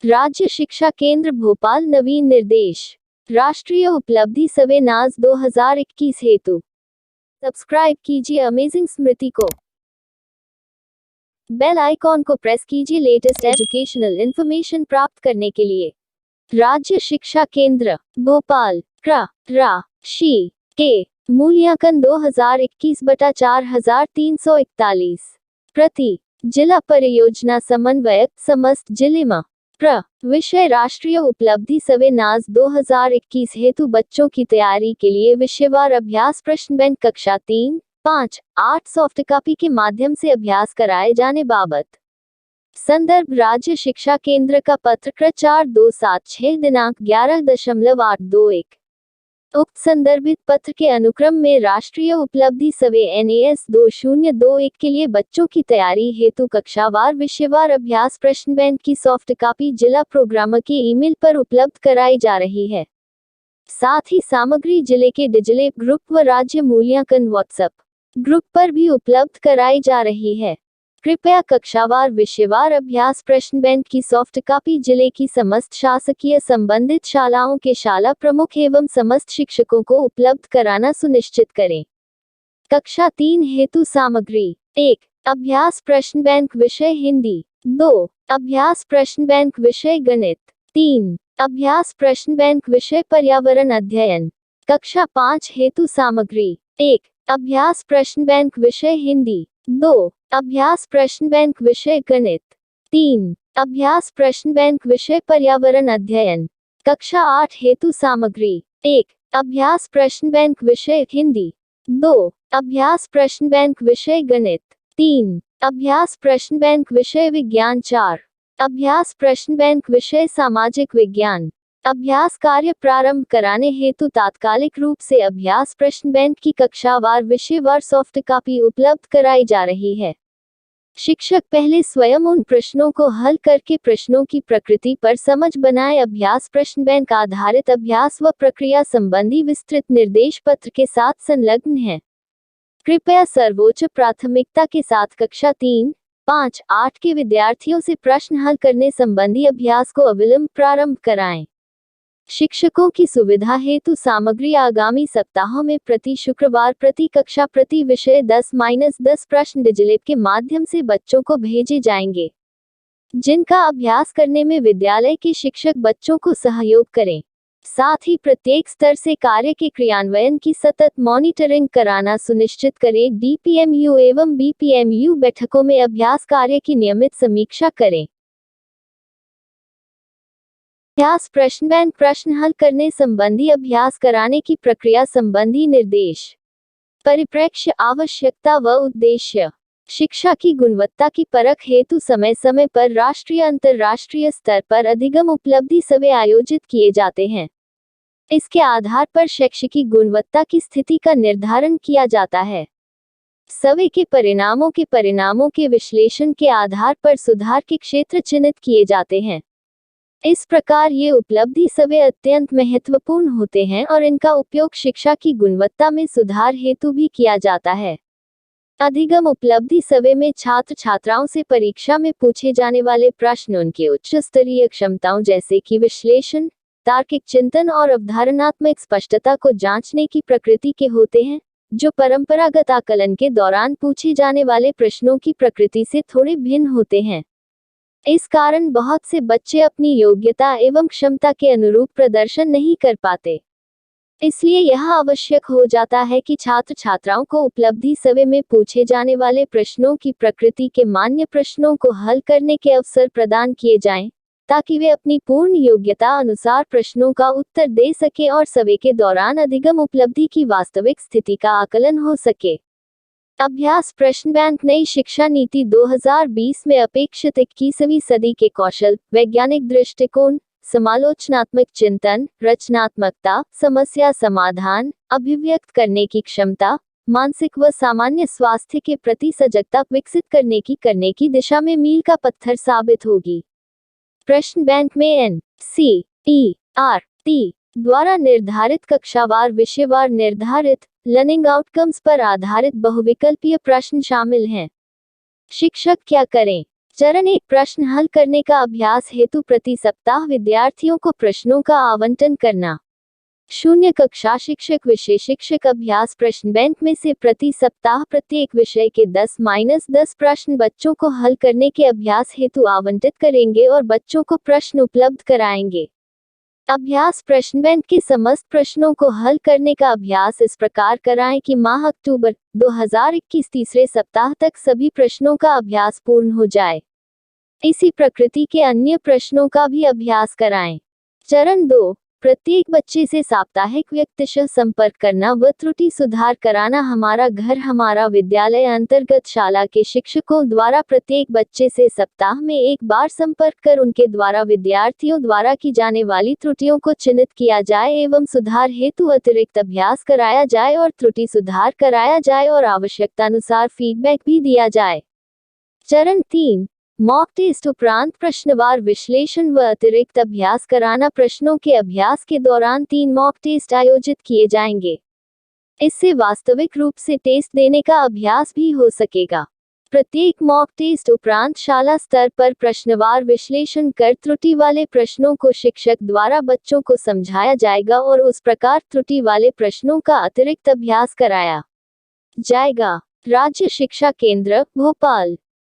राज्य शिक्षा केंद्र भोपाल नवीन निर्देश। राष्ट्रीय उपलब्धि सर्वे नाज 2021 हेतु सब्सक्राइब कीजिए अमेजिंग स्मृति को। बेल आइकॉन को प्रेस कीजिए लेटेस्ट एजुकेशनल इंफॉर्मेशन प्राप्त करने के लिए। राज्य शिक्षा केंद्र भोपाल शी के मूल्यांकन 2021/4341 प्रति जिला परियोजना समन्वयक समस्त जिले में विषय राष्ट्रीय उपलब्धि सर्वे नाज 2021 हेतु बच्चों की तैयारी के लिए विषयवार अभ्यास प्रश्न बैंक कक्षा 3, 5, 8 सॉफ्ट कॉपी के माध्यम से अभ्यास कराए जाने बाबत संदर्भ राज्य शिक्षा केंद्र का पत्र क्रम 4276 दिनांक 11.821। उक्त संदर्भित पत्र के अनुक्रम में राष्ट्रीय उपलब्धि सर्वे NAS 2021 के लिए बच्चों की तैयारी हेतु कक्षावार विषयवार अभ्यास प्रश्न बैंक की सॉफ्ट कॉपी जिला प्रोग्रामर के ईमेल पर उपलब्ध कराई जा रही है। साथ ही सामग्री जिले के डिजिलेब ग्रुप व राज्य मूल्यांकन व्हाट्सएप ग्रुप पर भी उपलब्ध कराई जा रही है। कृपया कक्षावार विषयवार अभ्यास प्रश्न बैंक की सॉफ्ट कॉपी जिले की समस्त शासकीय संबंधित शालाओं के शाला प्रमुख एवं समस्त शिक्षकों को उपलब्ध कराना सुनिश्चित करें। कक्षा 3 हेतु सामग्री 1. अभ्यास प्रश्न बैंक विषय हिंदी 2. अभ्यास प्रश्न बैंक विषय गणित 3. अभ्यास प्रश्न बैंक विषय पर्यावरण अध्ययन। कक्षा 5 हेतु सामग्री 1. अभ्यास प्रश्न बैंक विषय हिंदी 2. अभ्यास प्रश्न बैंक विषय गणित 3. अभ्यास प्रश्न बैंक विषय पर्यावरण अध्ययन। कक्षा 8 हेतु सामग्री 1. अभ्यास प्रश्न बैंक विषय हिंदी 2. अभ्यास प्रश्न बैंक विषय गणित 3. अभ्यास प्रश्न बैंक विषय विज्ञान 4. अभ्यास प्रश्न बैंक विषय सामाजिक विज्ञान। अभ्यास कार्य प्रारंभ कराने हेतु तात्कालिक रूप से अभ्यास प्रश्न बैंक की कक्षावार विषयवार सॉफ्ट कॉपी उपलब्ध कराई जा रही है। शिक्षक पहले स्वयं उन प्रश्नों को हल करके प्रश्नों की प्रकृति पर समझ बनाए। अभ्यास प्रश्न बैंक आधारित अभ्यास व प्रक्रिया संबंधी विस्तृत निर्देश पत्र के साथ संलग्न है। कृपया सर्वोच्च प्राथमिकता के साथ कक्षा 3, 5, 8 के विद्यार्थियों से प्रश्न हल करने संबंधी अभ्यास को अविलंब प्रारंभ कराएं। शिक्षकों की सुविधा हेतु सामग्री आगामी सप्ताहों में प्रति शुक्रवार प्रति कक्षा प्रति विषय 10-10 प्रश्न डिजिलेब के माध्यम से बच्चों को भेजे जाएंगे, जिनका अभ्यास करने में विद्यालय के शिक्षक बच्चों को सहयोग करें। साथ ही प्रत्येक स्तर से कार्य के क्रियान्वयन की सतत मॉनिटरिंग कराना सुनिश्चित करें। DPMU एवं BPMU बैठकों में अभ्यास कार्य की नियमित समीक्षा करें। अभ्यास प्रश्न बैंक प्रश्न हल करने संबंधी अभ्यास कराने की प्रक्रिया संबंधी निर्देश। परिप्रेक्ष्य, आवश्यकता व उद्देश्य। शिक्षा की गुणवत्ता की परख हेतु समय समय पर राष्ट्रीय अंतर्राष्ट्रीय स्तर पर अधिगम उपलब्धि सर्वे आयोजित किए जाते हैं। इसके आधार पर शैक्षिकी गुणवत्ता की स्थिति का निर्धारण किया जाता है। सर्वे के परिणामों के विश्लेषण के आधार पर सुधार के क्षेत्र चिन्हित किए जाते हैं। इस प्रकार ये उपलब्धि सर्वे अत्यंत महत्वपूर्ण होते हैं और इनका उपयोग शिक्षा की गुणवत्ता में सुधार हेतु भी किया जाता है। अधिगम उपलब्धि सर्वे में छात्र छात्राओं से परीक्षा में पूछे जाने वाले प्रश्न उनके उच्च स्तरीय क्षमताओं जैसे कि विश्लेषण, तार्किक चिंतन और अवधारणात्मक स्पष्टता को जांचने की प्रकृति के होते हैं, जो परंपरागत आकलन के दौरान पूछे जाने वाले प्रश्नों की प्रकृति से थोड़े भिन्न होते हैं। इस कारण बहुत से बच्चे अपनी योग्यता एवं क्षमता के अनुरूप प्रदर्शन नहीं कर पाते। इसलिए यह आवश्यक हो जाता है कि छात्र छात्राओं को उपलब्धि सर्वे में पूछे जाने वाले प्रश्नों की प्रकृति के मान्य प्रश्नों को हल करने के अवसर प्रदान किए जाएं, ताकि वे अपनी पूर्ण योग्यता अनुसार प्रश्नों का उत्तर दे सकें और सर्वे के दौरान अधिगम उपलब्धि की वास्तविक स्थिति का आकलन हो सके। अभ्यास प्रश्न बैंक नई शिक्षा नीति 2020 में अपेक्षित 21वीं सदी के कौशल, वैज्ञानिक दृष्टिकोण, समालोचनात्मक चिंतन, रचनात्मकता, समस्या समाधान, अभिव्यक्त करने की क्षमता, मानसिक व सामान्य स्वास्थ्य के प्रति सजगता विकसित करने की दिशा में मील का पत्थर साबित होगी। प्रश्न बैंक में NCERT द्वारा निर्धारित कक्षावार विषयवार निर्धारित लर्निंग आउटकम्स पर आधारित बहुविकल्पीय प्रश्न शामिल हैं। शिक्षक क्या करें? चरण 1, प्रश्न हल करने का अभ्यास हेतु प्रति सप्ताह विद्यार्थियों को प्रश्नों का आवंटन करना। शून्य कक्षा शिक्षक विषय शिक्षक अभ्यास प्रश्न बैंक में से प्रति सप्ताह प्रत्येक विषय के 10-10 प्रश्न बच्चों को हल करने के अभ्यास हेतु आवंटित करेंगे और बच्चों को प्रश्न उपलब्ध कराएंगे। अभ्यास प्रश्न बैंक के समस्त प्रश्नों को हल करने का अभ्यास इस प्रकार कराएं कि माह अक्टूबर 2021 तीसरे सप्ताह तक सभी प्रश्नों का अभ्यास पूर्ण हो जाए। इसी प्रकृति के अन्य प्रश्नों का भी अभ्यास कराएं। चरण 2, प्रत्येक बच्चे से साप्ताहिक व्यक्तिशः संपर्क करना व त्रुटि सुधार कराना। हमारा घर हमारा विद्यालय अंतर्गत शाला के शिक्षकों द्वारा प्रत्येक बच्चे से सप्ताह में एक बार संपर्क कर उनके द्वारा विद्यार्थियों द्वारा की जाने वाली त्रुटियों को चिन्हित किया जाए एवं सुधार हेतु अतिरिक्त अभ्यास कराया जाए और त्रुटि सुधार कराया जाए और आवश्यकतानुसार फीडबैक भी दिया जाए। चरण 3, मॉक टेस्ट उपरांत प्रश्नवार विश्लेषण व अतिरिक्त अभ्यास कराना। प्रश्नों के अभ्यास के दौरान 3 मॉक टेस्ट आयोजित किए जाएंगे। इससे वास्तविक रूप से टेस्ट देने का अभ्यास भी हो सकेगा। प्रत्येक मॉक टेस्ट उपरांत शाला स्तर पर प्रश्नवार विश्लेषण कर त्रुटि वाले प्रश्नों को शिक्षक द्वारा बच्चों को समझाया जाएगा और उस प्रकार त्रुटि वाले प्रश्नों का अतिरिक्त अभ्यास कराया जाएगा। राज्य शिक्षा केंद्र, भोपाल।